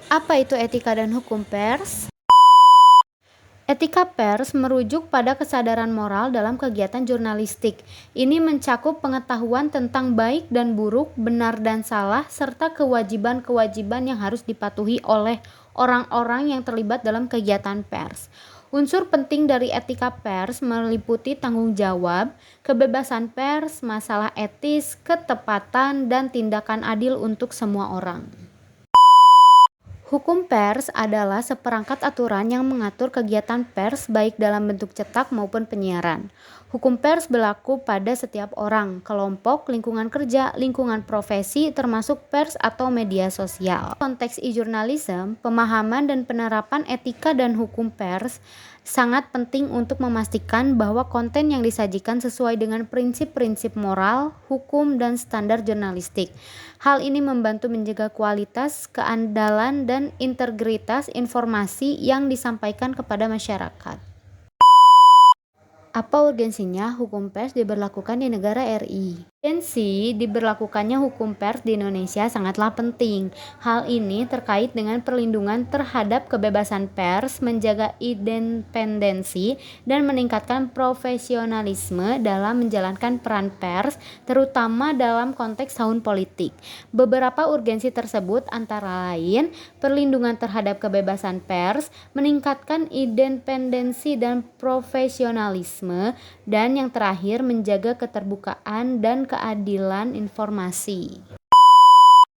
Apa itu etika dan hukum pers? Etika pers merujuk pada kesadaran moral dalam kegiatan jurnalistik. Ini mencakup pengetahuan tentang baik dan buruk, benar dan salah, serta kewajiban-kewajiban yang harus dipatuhi oleh orang-orang yang terlibat dalam kegiatan pers. Unsur penting dari etika pers meliputi tanggung jawab, kebebasan pers, masalah etis, ketepatan, dan tindakan adil untuk semua orang. Hukum pers adalah seperangkat aturan yang mengatur kegiatan pers baik dalam bentuk cetak maupun penyiaran. Hukum pers berlaku pada setiap orang, kelompok, lingkungan kerja, lingkungan profesi, termasuk pers atau media sosial. Konteks e-journalism, pemahaman dan penerapan etika dan hukum pers sangat penting untuk memastikan bahwa konten yang disajikan sesuai dengan prinsip-prinsip moral, hukum, dan standar jurnalistik. Hal ini membantu menjaga kualitas, keandalan, dan integritas informasi yang disampaikan kepada masyarakat. Apa urgensinya hukum pers diberlakukan di negara RI? Urgensi diberlakukannya hukum pers di Indonesia sangatlah penting. Hal ini terkait dengan perlindungan terhadap kebebasan pers, menjaga independensi, dan meningkatkan profesionalisme dalam menjalankan peran pers, terutama dalam konteks tahun politik. Beberapa urgensi tersebut antara lain perlindungan terhadap kebebasan pers, meningkatkan independensi dan profesionalisme, dan yang terakhir menjaga keterbukaan dan keadilan informasi.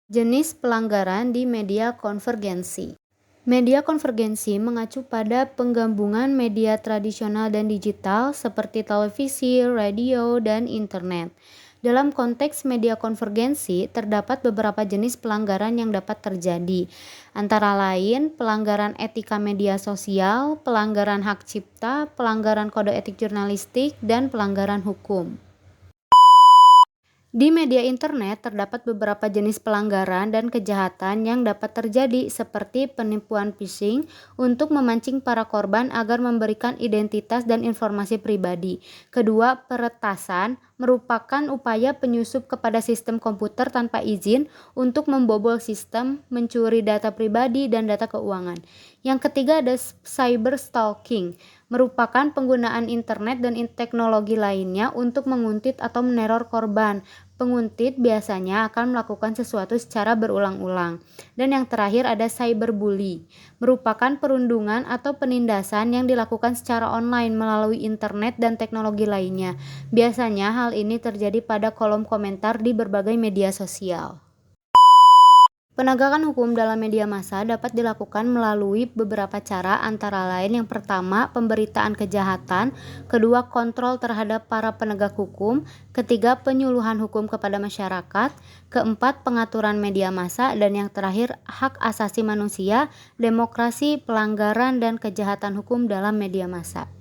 Jenis pelanggaran di media konvergensi. Media konvergensi mengacu pada penggabungan media tradisional dan digital seperti televisi, radio, dan internet. Dalam konteks media konvergensi, terdapat beberapa jenis pelanggaran yang dapat terjadi, antara lain pelanggaran etika media sosial, pelanggaran hak cipta, pelanggaran kode etik jurnalistik, dan pelanggaran hukum. Di media internet terdapat beberapa jenis pelanggaran dan kejahatan yang dapat terjadi seperti penipuan phishing untuk memancing para korban agar memberikan identitas dan informasi pribadi. Kedua, peretasan merupakan upaya penyusup kepada sistem komputer tanpa izin untuk membobol sistem, mencuri data pribadi dan data keuangan. Yang ketiga ada cyber stalking, merupakan penggunaan internet dan teknologi lainnya untuk menguntit atau meneror korban. Penguntit biasanya akan melakukan sesuatu secara berulang-ulang. Dan yang terakhir ada cyberbully, merupakan perundungan atau penindasan yang dilakukan secara online melalui internet dan teknologi lainnya. Biasanya hal ini terjadi pada kolom komentar di berbagai media sosial. Penegakan hukum dalam media massa dapat dilakukan melalui beberapa cara, antara lain yang pertama, pemberitaan kejahatan, kedua, kontrol terhadap para penegak hukum, ketiga, penyuluhan hukum kepada masyarakat, keempat, pengaturan media massa, dan yang terakhir, hak asasi manusia, demokrasi, pelanggaran, dan kejahatan hukum dalam media massa.